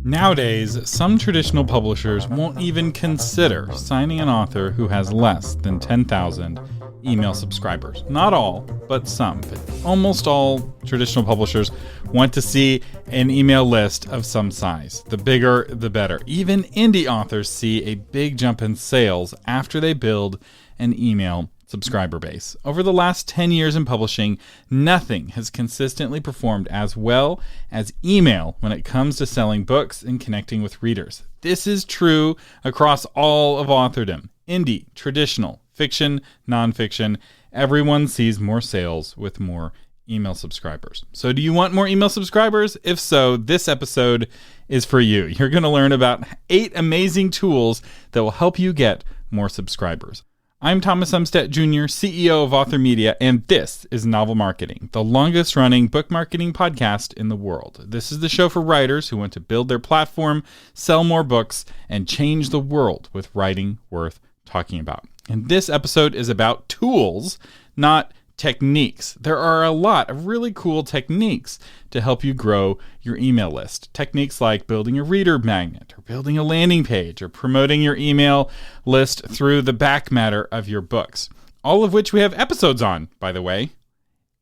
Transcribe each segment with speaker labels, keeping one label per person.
Speaker 1: Nowadays, some traditional publishers won't even consider signing an author who has less than 10,000 email subscribers. Not all, but some. But almost all traditional publishers want to see an email list of some size. The bigger, the better. Even indie authors see a big jump in sales after they build an email subscriber base. Over the last 10 years in publishing, nothing has consistently performed as well as email when it comes to selling books and connecting with readers. This is true across all of authordom. Indie, traditional, fiction, nonfiction, everyone sees more sales with more email subscribers. So do you want more email subscribers? If so, this episode is for you. You're going to learn about 8 amazing tools that will help you get more subscribers. I'm Thomas Umstattd Jr., CEO of Author Media, and this is Novel Marketing, the longest-running book marketing podcast in the world. This is the show for writers who want to build their platform, sell more books, and change the world with writing worth talking about. And this episode is about tools, not techniques. There are a lot of really cool techniques to help you grow your email list. Techniques like building a reader magnet, or building a landing page, or promoting your email list through the back matter of your books. All of which we have episodes on, by the way.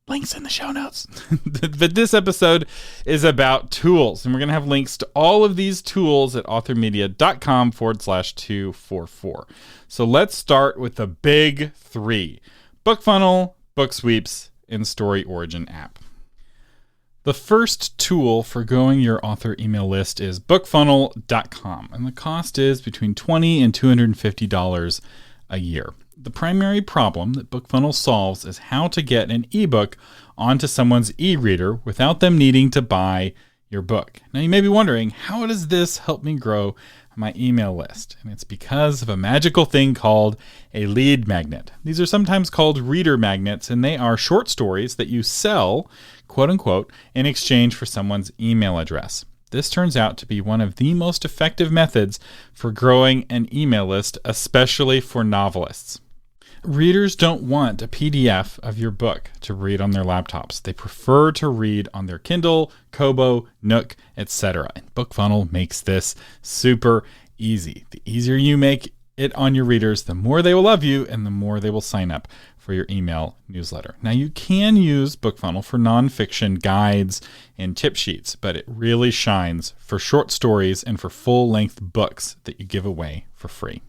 Speaker 1: Links in the show notes. But this episode is about tools, and we're going to have links to all of these tools at authormedia.com/244. So let's start with the big 3. Bookfunnel, Booksweeps, and Story Origin app. The first tool for growing your author email list is Bookfunnelcom, and the cost is between $20 and $250 a year. The primary problem that Bookfunnel solves is how to get an ebook onto someone's e-reader without them needing to buy your book. Now you may be wondering, how does this help me grow my email list? And it's because of a magical thing called a lead magnet. These are sometimes called reader magnets, and they are short stories that you sell, quote unquote, in exchange for someone's email address. This turns out to be one of the most effective methods for growing an email list, especially for novelists. Readers don't want a PDF of your book to read on their laptops. They prefer to read on their Kindle, Kobo, Nook, etc. And Bookfunnel makes this super easy. The easier you make it on your readers, the more they will love you and the more they will sign up for your email newsletter. Now, you can use Bookfunnel for nonfiction guides and tip sheets, but it really shines for short stories and for full-length books that you give away for free.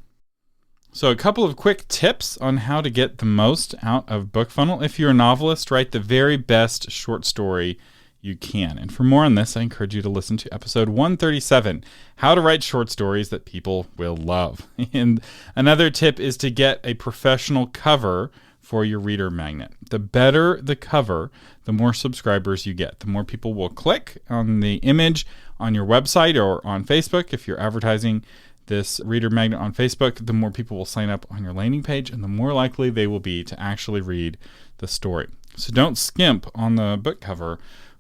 Speaker 1: So a couple of quick tips on how to get the most out of Bookfunnel. If you're a novelist, write the very best short story you can. And for more on this, I encourage you to listen to episode 137, How to Write Short Stories That People Will Love. And another tip is to get a professional cover for your reader magnet. The better the cover, the more subscribers you get. The more people will click on the image on your website or on Facebook if you're advertising this reader magnet on Facebook, the more people will sign up on your landing page and the more likely they will be to actually read the story. So don't skimp on the book cover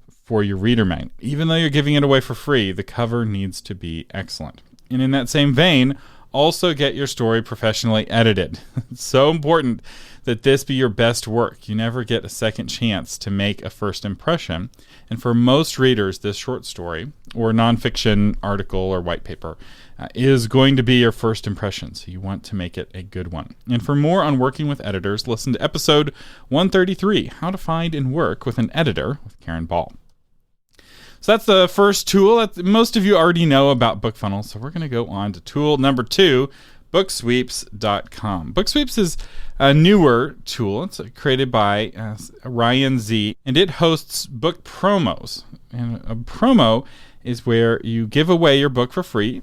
Speaker 1: for your reader magnet. Even though you're giving it away for free, the cover needs to be excellent. And in that same vein, also get your story professionally edited. It's so important that this be your best work. You never get a second chance to make a first impression. And for most readers, this short story or nonfiction article or white paper is going to be your first impression. So you want to make it a good one. And for more on working with editors, listen to episode 133, How to Find and Work with an Editor with Karen Ball. So that's the first tool. Most of you already know about Bookfunnel, so we're going to go on to tool number 2, Booksweeps.com. Booksweeps is a newer tool. It's created by Ryan Z, and it hosts book promos. And a promo is where you give away your book for free,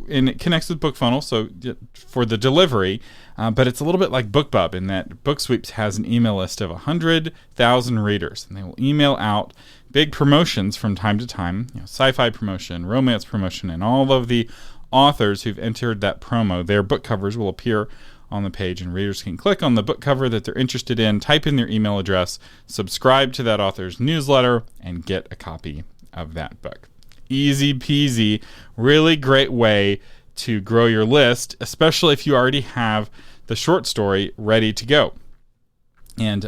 Speaker 1: and it connects with Bookfunnel, so for the delivery, but it's a little bit like BookBub in that Booksweeps has an email list of 100,000 readers, and they will email out big promotions from time to time, sci-fi promotion, romance promotion, and all of the authors who've entered that promo, their book covers will appear on the page, and readers can click on the book cover that they're interested in, type in their email address, subscribe to that author's newsletter, and get a copy of that book. Easy peasy, really great way to grow your list, especially if you already have the short story ready to go. And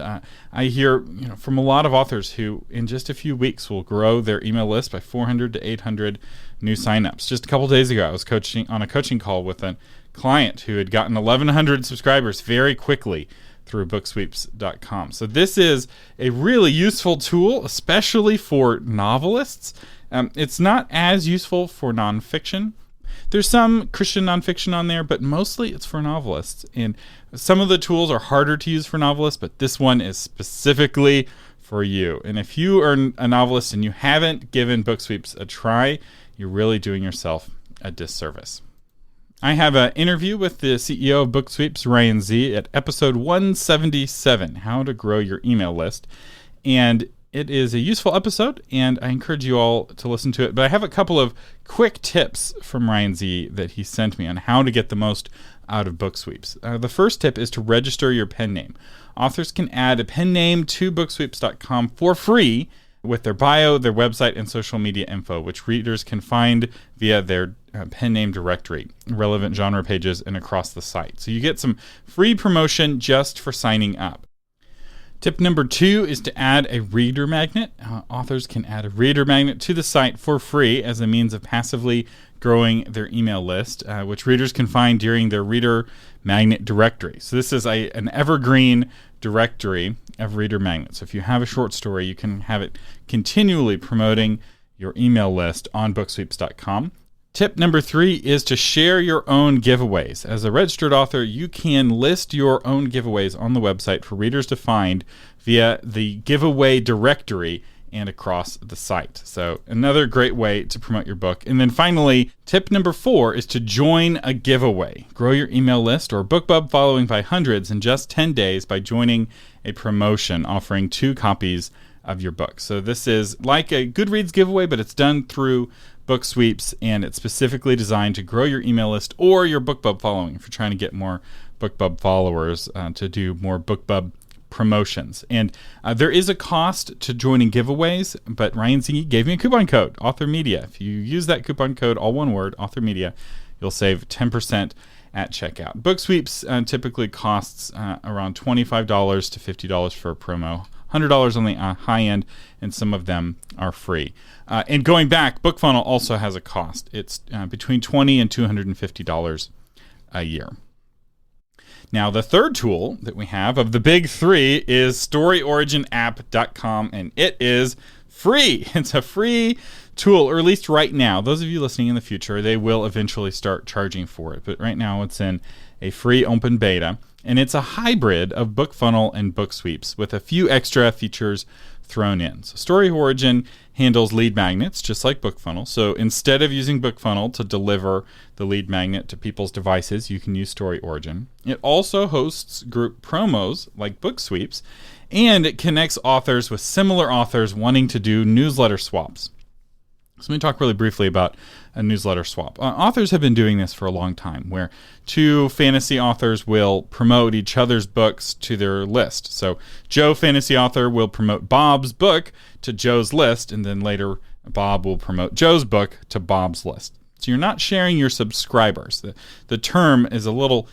Speaker 1: I hear from a lot of authors who in just a few weeks will grow their email list by 400 to 800 new signups. Just a couple days ago, I was coaching on a coaching call with a client who had gotten 1,100 subscribers very quickly through Booksweeps.com. So this is a really useful tool, especially for novelists. It's not as useful for nonfiction. There's some Christian nonfiction on there, but mostly it's for novelists. And some of the tools are harder to use for novelists, but this one is specifically for you. And if you are a novelist and you haven't given Booksweeps a try, you're really doing yourself a disservice. I have an interview with the CEO of Booksweeps, Ryan Z, at episode 177, How to Grow Your Email List. And it is a useful episode, and I encourage you all to listen to it. But I have a couple of quick tips from Ryan Z that he sent me on how to get the most out of Booksweeps. The first tip is to register your pen name. Authors can add a pen name to Booksweeps.com for free with their bio, their website, and social media info, which readers can find via their pen name directory, relevant genre pages, and across the site. So you get some free promotion just for signing up. Tip number 2 is to add a reader magnet. Authors can add a reader magnet to the site for free as a means of passively growing their email list, which readers can find during their reader magnet directory. So this is an evergreen directory of reader magnets. So if you have a short story, you can have it continually promoting your email list on Booksweeps.com. Tip number 3 is to share your own giveaways. As a registered author, you can list your own giveaways on the website for readers to find via the giveaway directory and across the site. So another great way to promote your book. And then finally, tip number 4 is to join a giveaway. Grow your email list or BookBub following by hundreds in just 10 days by joining a promotion offering 2 copies of your book. So this is like a Goodreads giveaway, but it's done through Booksweeps, and it's specifically designed to grow your email list or your BookBub following if you're trying to get more BookBub followers to do more BookBub promotions. And there is a cost to joining giveaways, but Ryan Z gave me a coupon code, AuthorMedia. If you use that coupon code, all one word, AuthorMedia, you'll save 10% at checkout. Booksweeps typically costs around $25 to $50 for a promo, $100 on the high end, and some of them are free. And going back, BookFunnel also has a cost. It's between $20 and $250 a year. Now, the third tool that we have of the big 3 is StoryOriginApp.com, and it is free. It's a free tool, or at least right now. Those of you listening in the future, they will eventually start charging for it. But right now, it's in a free open beta, and it's a hybrid of BookFunnel and Booksweeps with a few extra features thrown in. So Story Origin handles lead magnets just like BookFunnel. So instead of using BookFunnel to deliver the lead magnet to people's devices, you can use Story Origin. It also hosts group promos like Booksweeps, and it connects authors with similar authors wanting to do newsletter swaps. So let me talk really briefly about a newsletter swap. Authors have been doing this for a long time, where 2 fantasy authors will promote each other's books to their list. So Joe, fantasy author, will promote Bob's book to Joe's list, and then later Bob will promote Joe's book to Bob's list. So you're not sharing your subscribers. The term is a little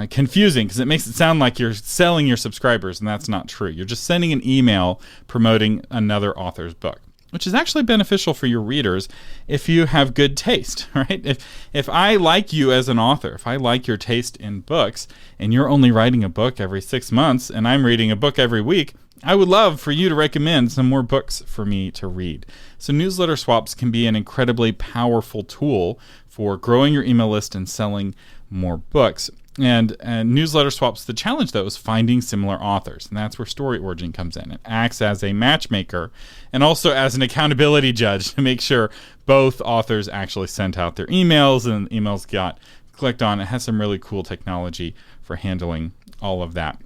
Speaker 1: confusing because it makes it sound like you're selling your subscribers, and that's not true. You're just sending an email promoting another author's book, which is actually beneficial for your readers if you have good taste, right? If I like you as an author, if I like your taste in books, and you're only writing a book every 6 months, and I'm reading a book every week, I would love for you to recommend some more books for me to read. So newsletter swaps can be an incredibly powerful tool for growing your email list and selling more books. And newsletter swaps, the challenge though is finding similar authors, and that's where Story Origin comes in. It acts as a matchmaker and also as an accountability judge to make sure both authors actually sent out their emails and emails got clicked on. It has some really cool technology for handling all of that.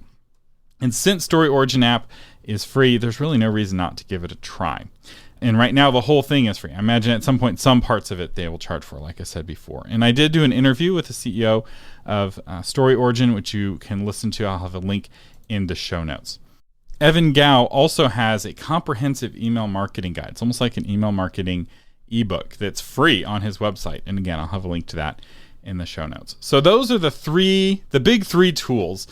Speaker 1: And since Story Origin app is free, there's really no reason not to give it a try. And right now, the whole thing is free. I imagine at some point, some parts of it they will charge for, like I said before. And I did do an interview with the CEO of Story Origin, which you can listen to. I'll have a link in the show notes. Evan Gao also has a comprehensive email marketing guide. It's almost like an email marketing ebook that's free on his website. And again, I'll have a link to that in the show notes. So those are the big three tools.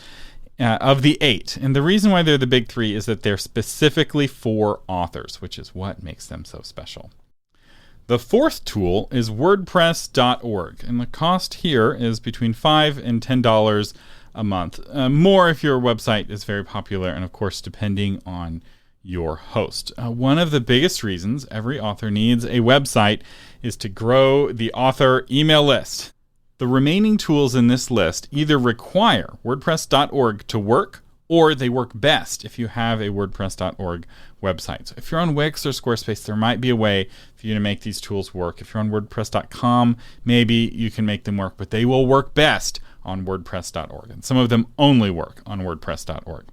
Speaker 1: of the 8. And the reason why they're the big 3 is that they're specifically for authors, which is what makes them so special. The 4th tool is WordPress.org, and the cost here is between $5 and $10 a month. More if your website is very popular, and of course, depending on your host. One of the biggest reasons every author needs a website is to grow the author email list. The remaining tools in this list either require WordPress.org to work, or they work best if you have a WordPress.org website. So if you're on Wix or Squarespace, there might be a way for you to make these tools work. If you're on WordPress.com, maybe you can make them work, but they will work best on WordPress.org. And some of them only work on WordPress.org.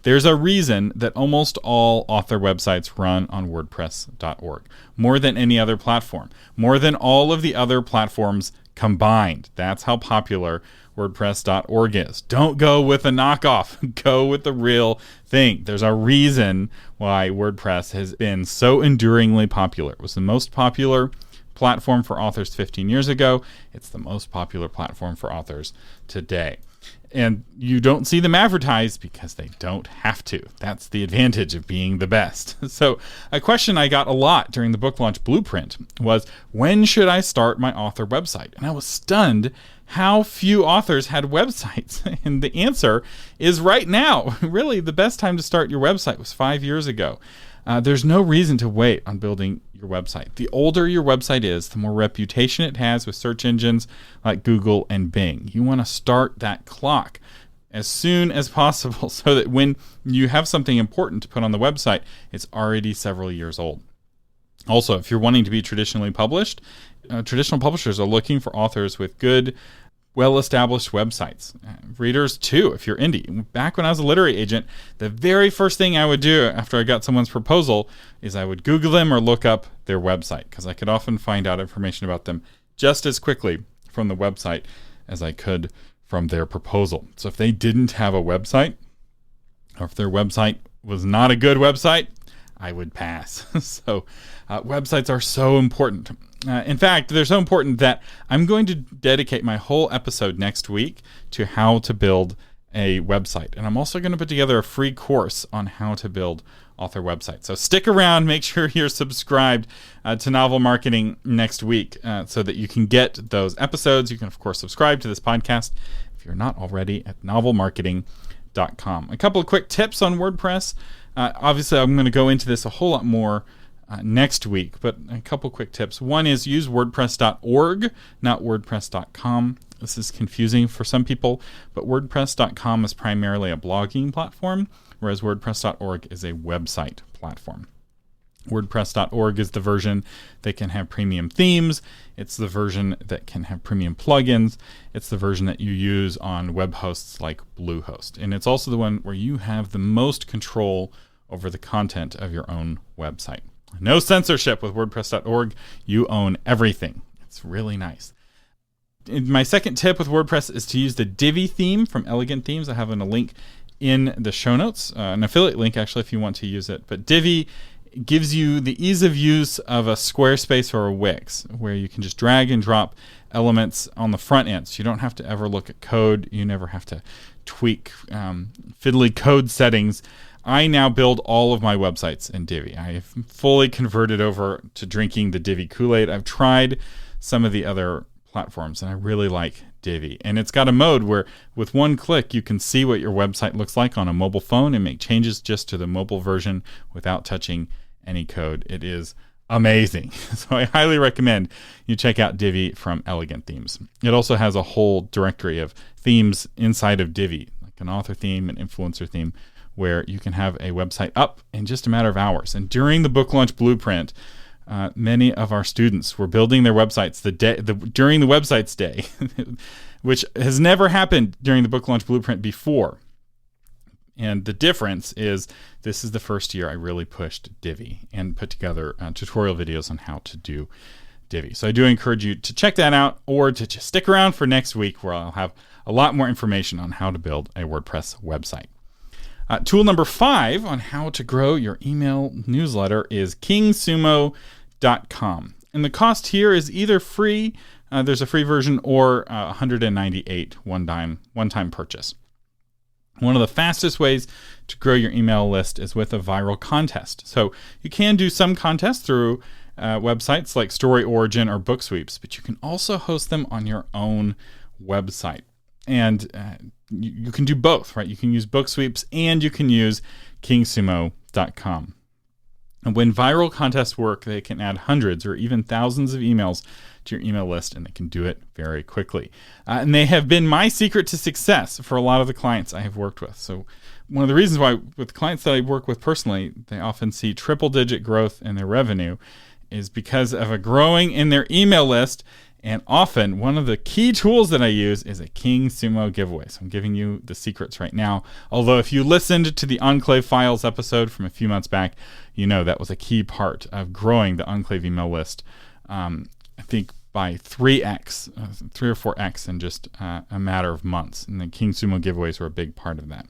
Speaker 1: There's a reason that almost all author websites run on WordPress.org, more than any other platform, more than all of the other platforms combined. That's how popular WordPress.org is. Don't go with a knockoff. Go with the real thing. There's a reason why WordPress has been so enduringly popular. It was the most popular platform for authors 15 years ago. It's the most popular platform for authors today. And you don't see them advertised because they don't have to. That's the advantage of being the best. So a question I got a lot during the book launch blueprint was, when should I start my author website? And I was stunned how few authors had websites. And the answer is right now. Really, the best time to start your website was 5 years ago. There's no reason to wait on building your website. The older your website is, the more reputation it has with search engines like Google and Bing. You want to start that clock as soon as possible so that when you have something important to put on the website, it's already several years old. Also, if you're wanting to be traditionally published, traditional publishers are looking for authors with good, well-established websites. Readers too, if you're indie. Back when I was a literary agent, the very first thing I would do after I got someone's proposal is I would Google them or look up their website, because I could often find out information about them just as quickly from the website as I could from their proposal. So if they didn't have a website, or if their website was not a good website, I would pass. So websites are so important. In fact, they're so important that I'm going to dedicate my whole episode next week to how to build a website. And I'm also going to put together a free course on how to build author websites. So stick around, make sure you're subscribed to Novel Marketing next week so that you can get those episodes. You can, of course, subscribe to this podcast if you're not already at novelmarketing.com. A couple of quick tips on WordPress. Obviously, I'm going to go into this a whole lot more next week, but a couple quick tips. One is use WordPress.org, not WordPress.com. This is confusing for some people, but WordPress.com is primarily a blogging platform, whereas WordPress.org is a website platform. WordPress.org is the version that can have premium themes. It's the version that can have premium plugins. It's the version that you use on web hosts like Bluehost. And it's also the one where you have the most control over the content of your own website. No censorship with WordPress.org. You own everything. It's really nice. My second tip with WordPress is to use the Divi theme from Elegant Themes. I have a link in the show notes, an affiliate link actually if you want to use it. But Divi gives you the ease of use of a Squarespace or a Wix, where you can just drag and drop elements on the front end. So you don't have to ever look at code. You never have to tweak fiddly code settings. I now build all of my websites in Divi. I have fully converted over to drinking the Divi Kool-Aid. I've tried some of the other platforms, and I really like Divi. And it's got a mode where with one click, you can see what your website looks like on a mobile phone and make changes just to the mobile version without touching any code. It is amazing. So I highly recommend you check out Divi from Elegant Themes. It also has a whole directory of themes inside of Divi, like an author theme, an influencer theme, where you can have a website up in just a matter of hours. And during the book launch blueprint, many of our students were building their websites during the websites day, which has never happened during the book launch blueprint before. And the difference is this is the first year I really pushed Divi and put together tutorial videos on how to do Divi. So I do encourage you to check that out, or to just stick around for next week, where I'll have a lot more information on how to build a WordPress website. Tool number 5 on how to grow your email newsletter is KingSumo.com. And the cost here is either free, there's a free version, or $198 one-time purchase. One of the fastest ways to grow your email list is with a viral contest. So you can do some contests through websites like StoryOrigin or Booksweeps, but you can also host them on your own website. And you can do both, right? You can use Booksweeps and you can use kingsumo.com. And when viral contests work, they can add hundreds or even thousands of emails to your email list, and they can do it very quickly. And they have been my secret to success for a lot of the clients I have worked with. So one of the reasons why with clients that I work with personally, they often see triple-digit growth in their revenue is because of a growing in their email list. And often one of the key tools that I use is a King Sumo giveaway. So I'm giving you the secrets right now. Although if you listened to the Enclave Files episode from a few months back, you know that was a key part of growing the Enclave email list. I think by 3x, 3 or 4x in just a matter of months. And the King Sumo giveaways were a big part of that.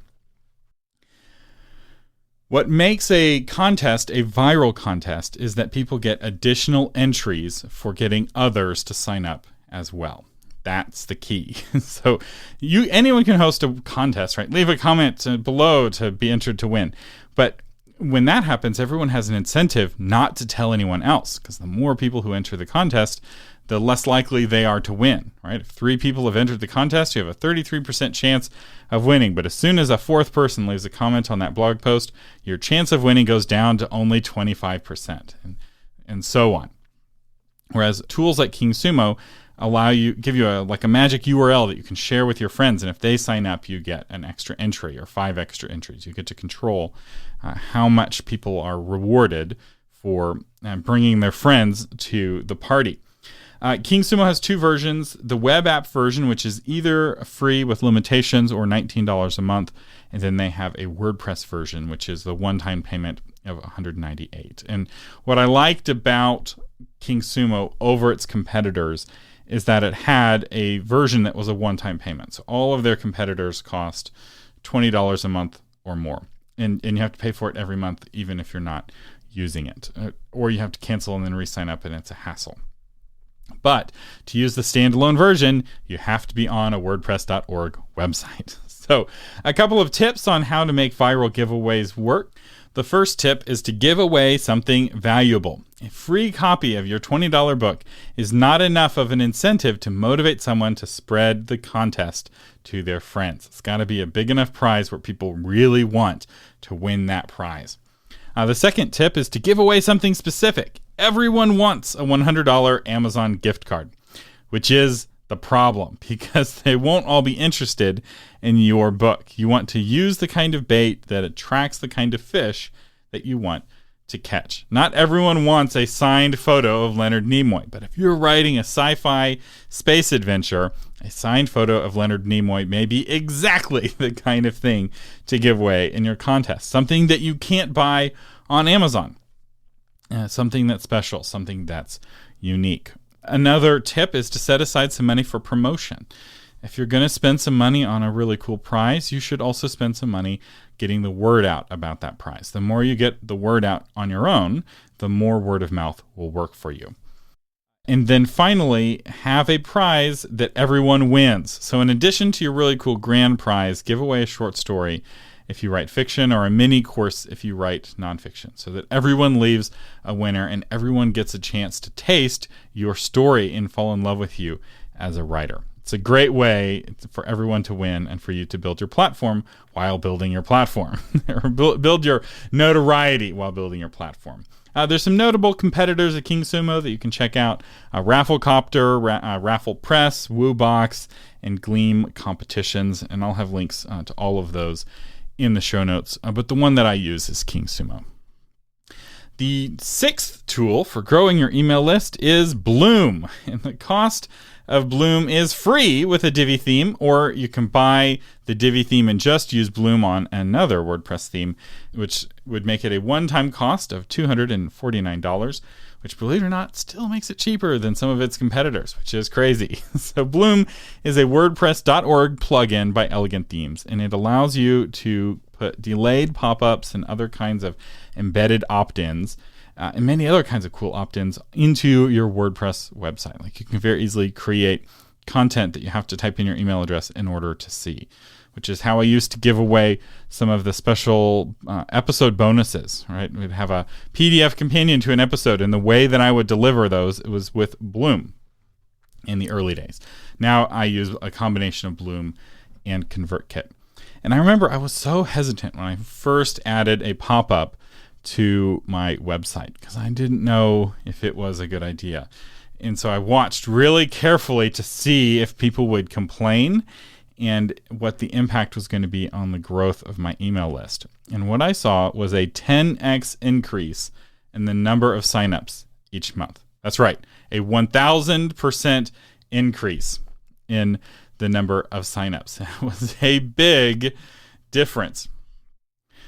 Speaker 1: What makes a contest a viral contest is that people get additional entries for getting others to sign up as well. That's the key. So anyone can host a contest, right? Leave a comment below to be entered to win. But when that happens, everyone has an incentive not to tell anyone else, because the more people who enter the contest, the less likely they are to win, right? If 3 people have entered the contest, you have a 33% chance of winning. But as soon as a 4th person leaves a comment on that blog post, your chance of winning goes down to only 25%, and so on. Whereas tools like King Sumo give you a magic URL that you can share with your friends, and if they sign up, you get an extra entry or 5 extra entries. You get to control how much people are rewarded for bringing their friends to the party. King Sumo has 2 versions. The web app version, which is either free with limitations or $19 a month, and then they have a WordPress version, which is the one-time payment of $198. And what I liked about King Sumo over its competitors is that it had a version that was a one-time payment. So all of their competitors cost $20 a month or more, and you have to pay for it every month, even if you're not using it, or you have to cancel and then re-sign up, and it's a hassle. But to use the standalone version, you have to be on a WordPress.org website. So a couple of tips on how to make viral giveaways work. The first tip is to give away something valuable. A free copy of your $20 book is not enough of an incentive to motivate someone to spread the contest to their friends. It's got to be a big enough prize where people really want to win that prize. The second tip is to give away something specific. Everyone wants a $100 Amazon gift card, which is the problem because they won't all be interested in your book. You want to use the kind of bait that attracts the kind of fish that you want to catch. Not everyone wants a signed photo of Leonard Nimoy, but if you're writing a sci-fi space adventure, a signed photo of Leonard Nimoy may be exactly the kind of thing to give away in your contest. Something that you can't buy on Amazon. Something that's special, something that's unique. Another tip is to set aside some money for promotion. If you're going to spend some money on a really cool prize, you should also spend some money getting the word out about that prize. The more you get the word out on your own, the more word of mouth will work for you. And then finally, have a prize that everyone wins. So in addition to your really cool grand prize, give away a short story if you write fiction, or a mini course if you write nonfiction, so that everyone leaves a winner and everyone gets a chance to taste your story and fall in love with you as a writer. It's a great way for everyone to win and for you to build your platform while building your platform, or build your notoriety while building your platform. There's some notable competitors at King Sumo that you can check out: Rafflecopter, Raffle Press, WooBox, and Gleam competitions, and I'll have links to all of those in the show notes, but the one that I use is King Sumo. The 6th tool for growing your email list is Bloom, and the cost of Bloom is free with a Divi theme, or you can buy the Divi theme and just use Bloom on another WordPress theme, which would make it a one-time cost of $249, which, believe it or not, still makes it cheaper than some of its competitors, which is crazy. So Bloom is a WordPress.org plugin by Elegant Themes, and it allows you to put delayed pop-ups and other kinds of embedded opt-ins and many other kinds of cool opt-ins into your WordPress website. Like, you can very easily create content that you have to type in your email address in order to see. which is how I used to give away some of the special episode bonuses, right? We'd have a PDF companion to an episode, and the way that I would deliver those, it was with Bloom in the early days. Now I use a combination of Bloom and ConvertKit. And I remember I was so hesitant when I first added a pop-up to my website because I didn't know if it was a good idea. And so I watched really carefully to see if people would complain and what the impact was going to be on the growth of my email list. And what I saw was a 10x increase in the number of signups each month. That's right, a 1,000% increase in the number of signups. It was a big difference.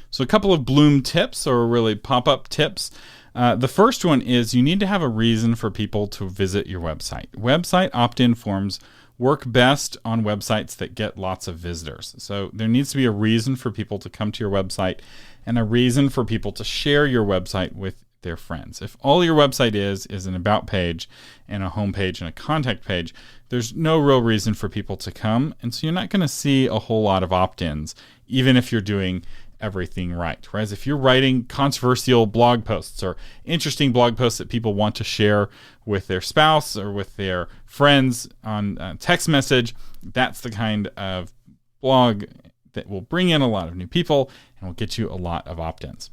Speaker 1: So a couple of Bloom tips, or really pop-up tips. The first one is you need to have a reason for people to visit your website. Website opt-in forms work best on websites that get lots of visitors. So there needs to be a reason for people to come to your website and a reason for people to share your website with their friends. If all your website is an about page and a home page and a contact page, there's no real reason for people to come. And so you're not going to see a whole lot of opt-ins, even if you're doing everything right. Whereas if you're writing controversial blog posts or interesting blog posts that people want to share with their spouse or with their friends on text message, that's the kind of blog that will bring in a lot of new people and will get you a lot of opt-ins.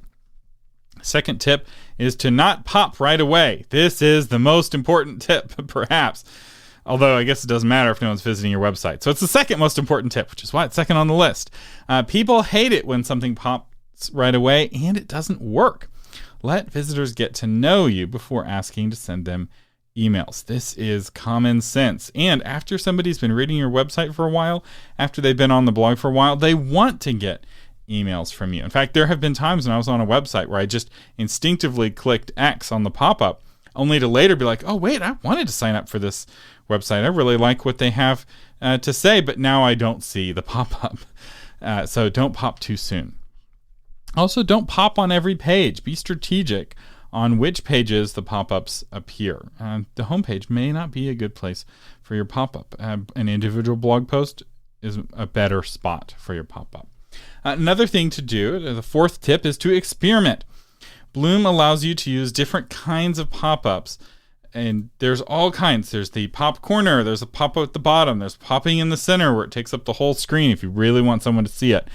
Speaker 1: Second tip is to not pop right away. This is the most important tip, perhaps. Although I guess it doesn't matter if no one's visiting your website. So it's the second most important tip, which is why it's second on the list. People hate it when something pops right away and it doesn't work. Let visitors get to know you before asking to send them emails. This is common sense. And after somebody's been reading your website for a while, after they've been on the blog for a while, they want to get emails from you. In fact, there have been times when I was on a website where I just instinctively clicked X on the pop-up, only to later be like, oh, wait, I wanted to sign up for this website. I really like what they have to say, but now I don't see the pop-up. So don't pop too soon. Also, don't pop on every page. Be strategic on which pages the pop-ups appear. The homepage may not be a good place for your pop-up. An individual blog post is a better spot for your pop-up. Another thing to do, the fourth tip, is to experiment. Bloom allows you to use different kinds of pop-ups, and there's all kinds. There's the pop corner, there's a pop-up at the bottom, there's popping in the center where it takes up the whole screen if you really want someone to see it.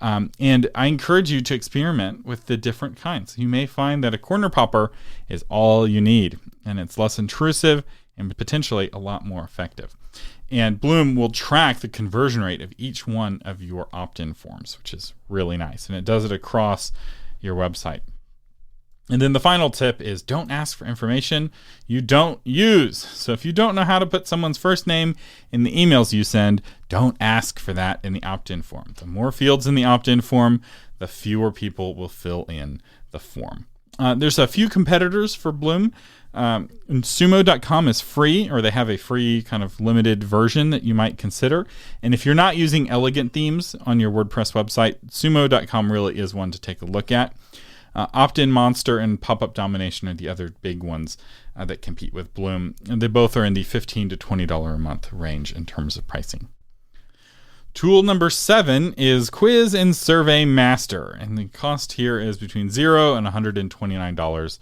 Speaker 1: And I encourage you to experiment with the different kinds. You may find that a corner popper is all you need, and it's less intrusive and potentially a lot more effective. And Bloom will track the conversion rate of each one of your opt-in forms, which is really nice. And it does it across your website. And then the final tip is don't ask for information you don't use. So if you don't know how to put someone's first name in the emails you send, don't ask for that in the opt-in form. The more fields in the opt-in form, the fewer people will fill in the form. There's a few competitors for Bloom. Sumo.com is free, or they have a free kind of limited version that you might consider. And if you're not using elegant themes on your WordPress website, Sumo.com really is one to take a look at. Opt-in Monster and Pop-Up Domination are the other big ones that compete with Bloom. And they both are in the $15 to $20 a month range in terms of pricing. Tool number 7 is Quiz and Survey Master. And the cost here is between $0 and $129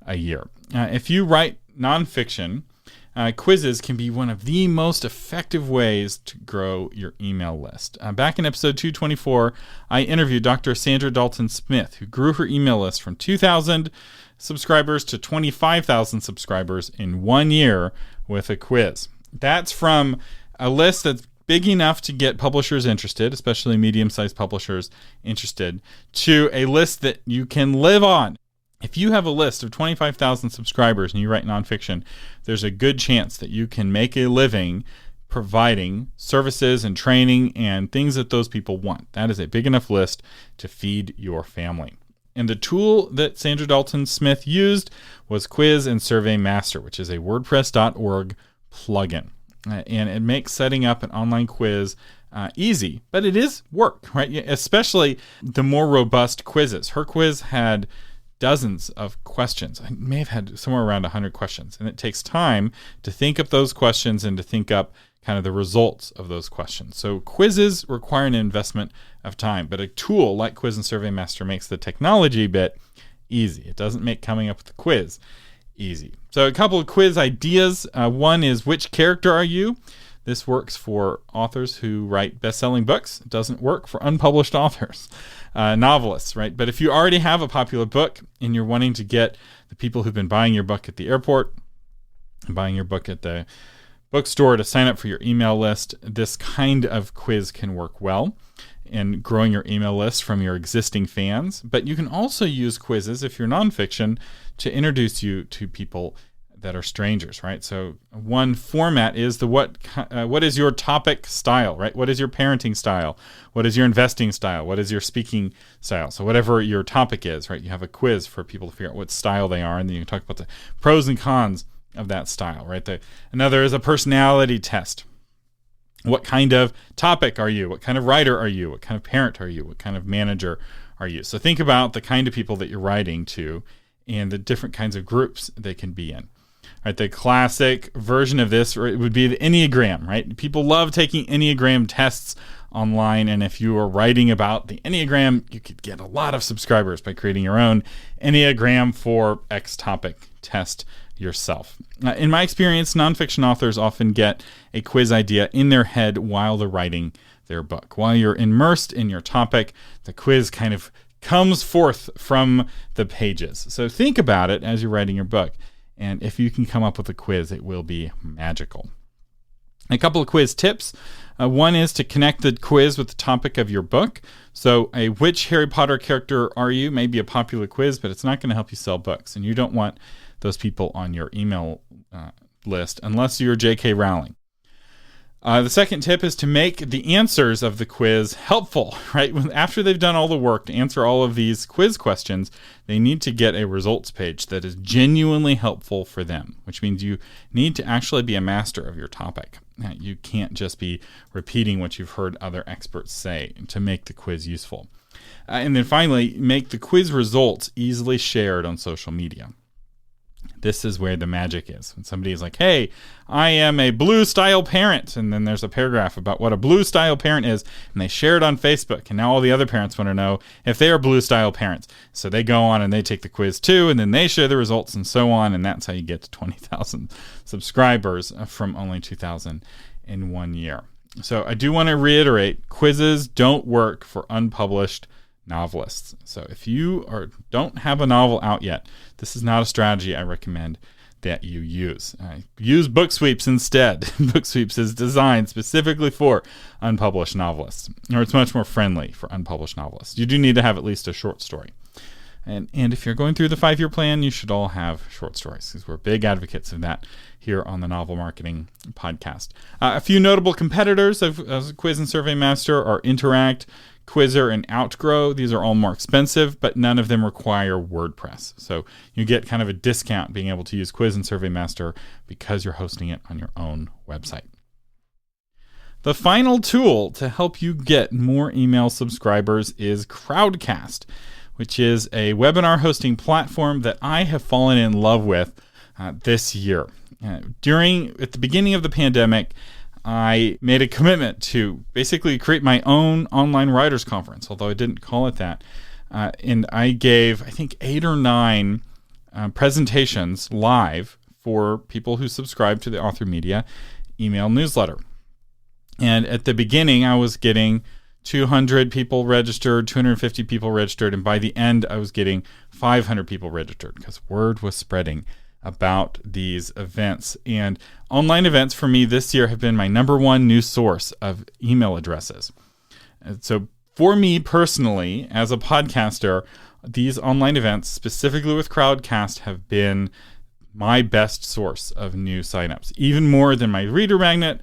Speaker 1: a year. If you write nonfiction, quizzes can be one of the most effective ways to grow your email list. Back in episode 224, I interviewed Dr. Sandra Dalton Smith, who grew her email list from 2,000 subscribers to 25,000 subscribers in 1 year with a quiz. That's from a list that's big enough to get publishers interested, especially medium-sized publishers interested, to a list that you can live on. If you have a list of 25,000 subscribers and you write nonfiction, there's a good chance that you can make a living providing services and training and things that those people want. That is a big enough list to feed your family. And the tool that Sandra Dalton Smith used was Quiz and Survey Master, which is a WordPress.org plugin. And it makes setting up an online quiz easy, but it is work, right? Especially the more robust quizzes. Her quiz had dozens of questions. I may have had somewhere around 100 questions. And it takes time to think up those questions and to think up kind of the results of those questions. So quizzes require an investment of time, but a tool like Quiz and Survey Master makes the technology bit easy. It doesn't make coming up with a quiz easy. So a couple of quiz ideas. One is, which character are you? This works for authors who write best-selling books. It doesn't work for unpublished authors, novelists, right? But if you already have a popular book and you're wanting to get the people who've been buying your book at the airport and buying your book at the bookstore to sign up for your email list, this kind of quiz can work well in growing your email list from your existing fans. But you can also use quizzes, if you're nonfiction, to introduce you to people that are strangers, right? So one format is what is your topic style, right? What is your parenting style? What is your investing style? What is your speaking style? So whatever your topic is, right? You have a quiz for people to figure out what style they are, and then you can talk about the pros and cons of that style, right? Another is a personality test. What kind of topic are you? What kind of writer are you? What kind of parent are you? What kind of manager are you? So think about the kind of people that you're writing to and the different kinds of groups they can be in. Right, the classic version of this would be the Enneagram, right? People love taking Enneagram tests online, and if you are writing about the Enneagram, you could get a lot of subscribers by creating your own Enneagram for X topic test yourself. In my experience, nonfiction authors often get a quiz idea in their head while they're writing their book. While you're immersed in your topic, the quiz kind of comes forth from the pages. So think about it as you're writing your book. And if you can come up with a quiz, it will be magical. A couple of quiz tips. One is to connect the quiz with the topic of your book. So which Harry Potter character are you may be a popular quiz, but it's not going to help you sell books. And you don't want those people on your email list unless you're J.K. Rowling. The second tip is to make the answers of the quiz helpful, right? After they've done all the work to answer all of these quiz questions, they need to get a results page that is genuinely helpful for them, which means you need to actually be a master of your topic. You can't just be repeating what you've heard other experts say to make the quiz useful. And then finally, make the quiz results easily shared on social media. This is where the magic is. When somebody is like, hey, I am a blue style parent, and then there's a paragraph about what a blue style parent is, and they share it on Facebook, and now all the other parents want to know if they are blue style parents. So they go on and they take the quiz too, and then they share the results and so on, and that's how you get to 20,000 subscribers from only 2,000 in 1 year. So I do want to reiterate, quizzes don't work for unpublished novelists. So if you don't have a novel out yet, this is not a strategy I recommend that you use. Use Booksweeps instead. Booksweeps is designed specifically for unpublished novelists, or it's much more friendly for unpublished novelists. You do need to have at least a short story. And if you're going through the 5-year plan, you should all have short stories, because we're big advocates of that here on the Novel Marketing Podcast. A few notable competitors of Quiz and Survey Master are Interact, Quizzer, and Outgrow. These are all more expensive, but none of them require WordPress. So you get kind of a discount being able to use Quiz and Survey Master because you're hosting it on your own website. The final tool to help you get more email subscribers is Crowdcast, which is a webinar hosting platform that I have fallen in love with this year. At the beginning of the pandemic, I made a commitment to basically create my own online writers conference, although I didn't call it that. And I gave, I think, 8 or 9 presentations live for people who subscribe to the Author Media email newsletter. And at the beginning, I was getting 200 people registered, 250 people registered, and by the end, I was getting 500 people registered because word was spreading about these events. And online events for me this year have been my number one new source of email addresses. And so for me personally, as a podcaster, these online events, specifically with Crowdcast, have been my best source of new signups, even more than my reader magnet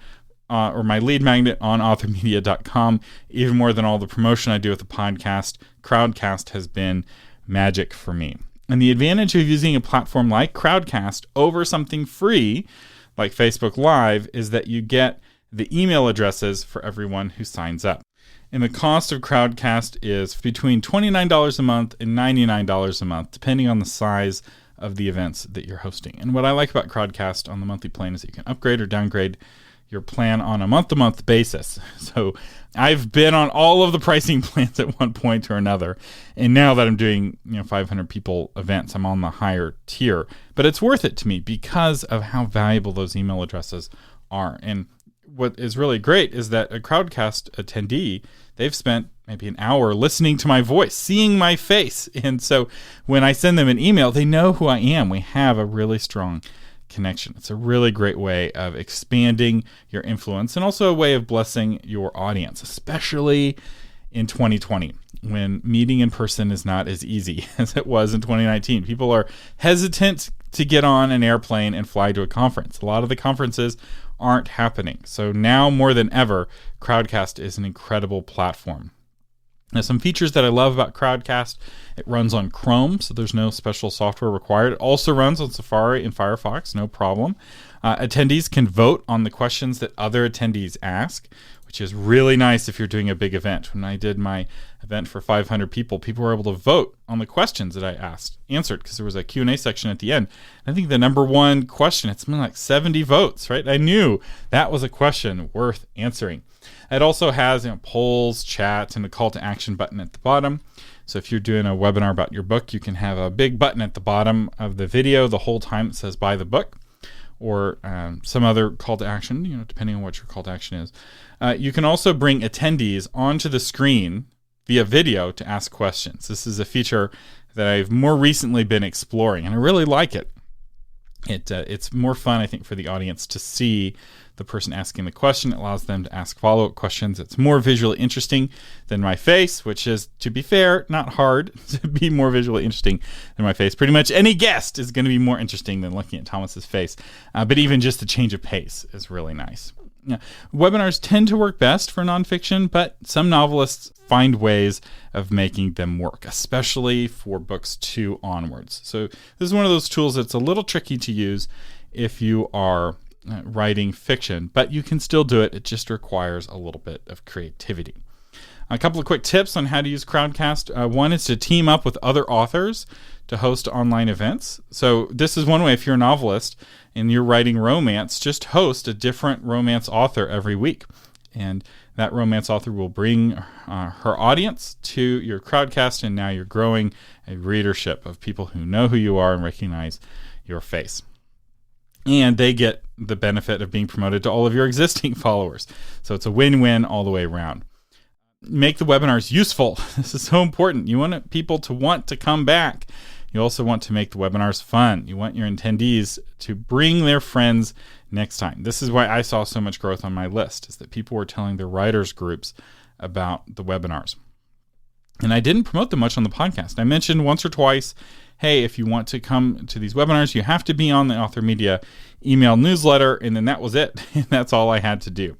Speaker 1: or my lead magnet on authormedia.com, even more than all the promotion I do with the podcast. Crowdcast has been magic for me. And the advantage of using a platform like Crowdcast over something free, like Facebook Live, is that you get the email addresses for everyone who signs up. And the cost of Crowdcast is between $29 a month and $99 a month, depending on the size of the events that you're hosting. And what I like about Crowdcast on the monthly plan is that you can upgrade or downgrade your plan on a month-to-month basis. So I've been on all of the pricing plans at one point or another. And now that I'm doing 500 people events, I'm on the higher tier. But it's worth it to me because of how valuable those email addresses are. And what is really great is that a Crowdcast attendee, they've spent maybe an hour listening to my voice, seeing my face. And so when I send them an email, they know who I am. We have a really strong connection. It's a really great way of expanding your influence and also a way of blessing your audience, especially in 2020 when meeting in person is not as easy as it was in 2019. People are hesitant to get on an airplane and fly to a conference. A lot of the conferences aren't happening. So now more than ever, Crowdcast is an incredible platform. Now, some features that I love about Crowdcast: it runs on Chrome, so there's no special software required. It also runs on Safari and Firefox, no problem. Attendees can vote on the questions that other attendees ask, which is really nice if you're doing a big event. When I did my event for 500 people, people were able to vote on the questions that I answered, because there was a Q&A section at the end. I think the number one question, it's something like 70 votes, right? I knew that was a question worth answering. It also has polls, chats, and a call to action button at the bottom. So if you're doing a webinar about your book, you can have a big button at the bottom of the video the whole time that says buy the book, or some other call to action, depending on what your call to action is. You can also bring attendees onto the screen via video to ask questions. This is a feature that I've more recently been exploring, and I really like it. It's more fun, I think, for the audience to see the person asking the question. It allows them to ask follow-up questions. It's more visually interesting than my face, which is, to be fair, not hard to be more visually interesting than my face. Pretty much any guest is going to be more interesting than looking at Thomas's face. But even just the change of pace is really nice. Yeah. Webinars tend to work best for nonfiction, but some novelists find ways of making them work, especially for books 2 onwards. So this is one of those tools that's a little tricky to use if you are writing fiction, but you can still do it. It just requires a little bit of creativity. A couple of quick tips on how to use Crowdcast. One is to team up with other authors to host online events. So this is one way. If you're a novelist and you're writing romance, just host a different romance author every week. And that romance author will bring her audience to your Crowdcast, and now you're growing a readership of people who know who you are and recognize your face. And they get the benefit of being promoted to all of your existing followers. So it's a win-win all the way around. Make the webinars useful. This is so important. You want people to want to come back. You also want to make the webinars fun. You want your attendees to bring their friends next time. This is why I saw so much growth on my list, is that people were telling their writers groups about the webinars. And I didn't promote them much on the podcast. I mentioned once or twice, hey, if you want to come to these webinars, you have to be on the Author Media email newsletter, and then that was it. That's all I had to do.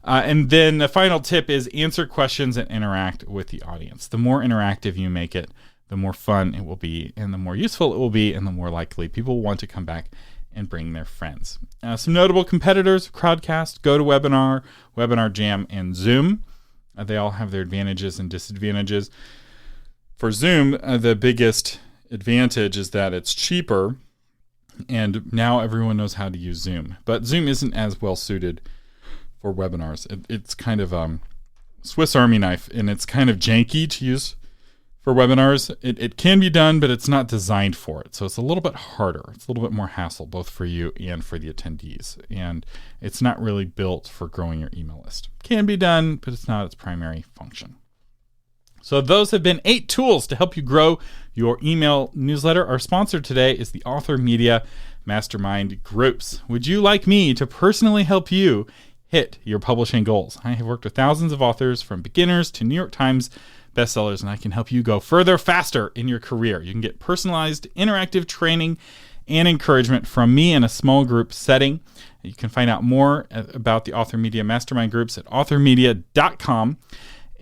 Speaker 1: And then the final tip is answer questions and interact with the audience. The more interactive you make it, the more fun it will be, and the more useful it will be, and the more likely people will want to come back and bring their friends. Some notable competitors: Crowdcast, GoToWebinar, Webinar Jam, and Zoom. They all have their advantages and disadvantages. For Zoom, the biggest advantage is that it's cheaper, and now everyone knows how to use Zoom. But Zoom isn't as well suited for webinars. It's kind of Swiss Army knife, and it's kind of janky to use for webinars. It can be done, but it's not designed for it. So it's a little bit harder. It's a little bit more hassle, both for you and for the attendees. And it's not really built for growing your email list. Can be done, but it's not its primary function. So those have been 8 tools to help you grow your email newsletter. Our sponsor today is the Author Media Mastermind Groups. Would you like me to personally help you hit your publishing goals? I have worked with thousands of authors, from beginners to New York Times bestsellers, and I can help you go further, faster in your career. You can get personalized, interactive training and encouragement from me in a small group setting. You can find out more about the Author Media Mastermind Groups at authormedia.com.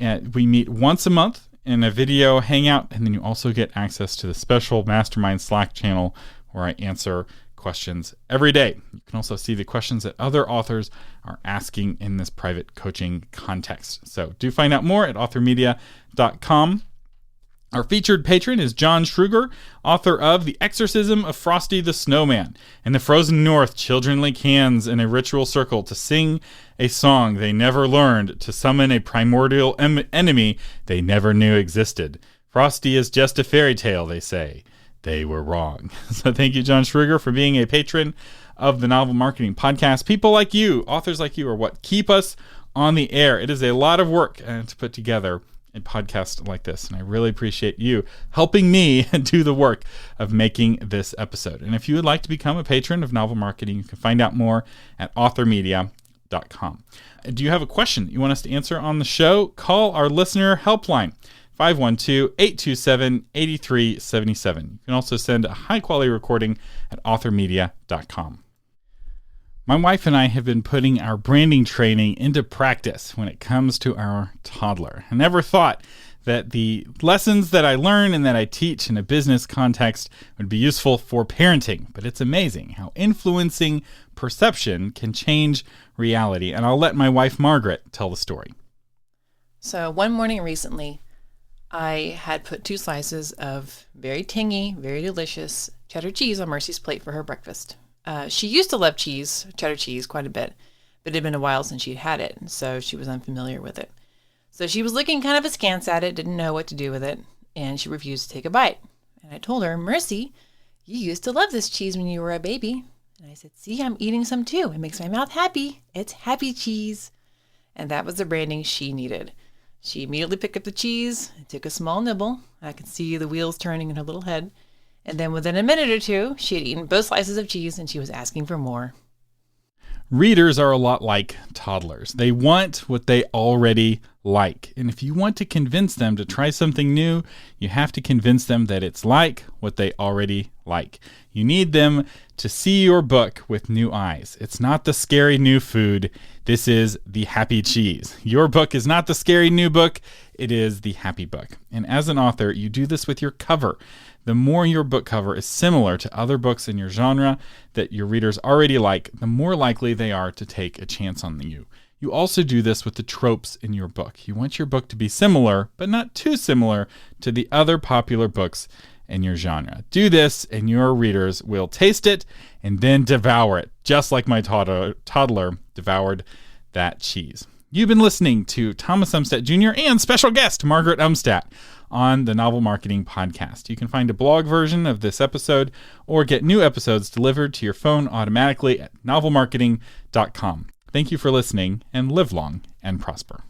Speaker 1: And we meet once a month in a video hangout, and then you also get access to the special Mastermind Slack channel where I answer questions every day. You can also see the questions that other authors are asking in this private coaching context. So do find out more at authormedia.com. Our featured patron is John Schruger, author of The Exorcism of Frosty the Snowman. In the frozen north, children link hands in a ritual circle to sing a song they never learned, to summon a primordial enemy they never knew existed. Frosty is just a fairy tale, they say. They were wrong. So thank you, John Schruger, for being a patron of the Novel Marketing Podcast. People like you, authors like you, are what keep us on the air. It is a lot of work to put together a podcast like this, and I really appreciate you helping me do the work of making this episode. And if you would like to become a patron of Novel Marketing, you can find out more at authormedia.com. Do you have a question you want us to answer on the show? Call our listener helpline, 512-827-8377. You can also send a high-quality recording at authormedia.com. My wife and I have been putting our branding training into practice when it comes to our toddler. I never thought that the lessons that I learn and that I teach in a business context would be useful for parenting, but it's amazing how influencing perception can change reality. And I'll let my wife Margaret tell the story.
Speaker 2: So one morning recently, I had put 2 slices of very tangy, very delicious cheddar cheese on Mercy's plate for her breakfast. She used to love cheddar cheese, quite a bit, but it had been a while since she'd had it, so she was unfamiliar with it. So she was looking kind of askance at it, didn't know what to do with it, and she refused to take a bite. And I told her, Mercy, you used to love this cheese when you were a baby. And I said, see, I'm eating some too. It makes my mouth happy. It's happy cheese. And that was the branding she needed. She immediately picked up the cheese and took a small nibble. I could see the wheels turning in her little head. And then within a minute or two, she had eaten both slices of cheese and she was asking for more.
Speaker 1: Readers are a lot like toddlers. They want what they already like. And if you want to convince them to try something new, you have to convince them that it's like what they already like. You need them to see your book with new eyes. It's not the scary new food. This is the happy cheese. Your book is not the scary new book. It is the happy book. And as an author, you do this with your cover. The more your book cover is similar to other books in your genre that your readers already like, the more likely they are to take a chance on you. You also do this with the tropes in your book. You want your book to be similar, but not too similar to the other popular books in your genre. Do this and your readers will taste it and then devour it, just like my toddler devoured that cheese. You've been listening to Thomas Umstattd Jr. and special guest Margaret Umstattd on the Novel Marketing Podcast. You can find a blog version of this episode or get new episodes delivered to your phone automatically at novelmarketing.com. Thank you for listening and live long and prosper.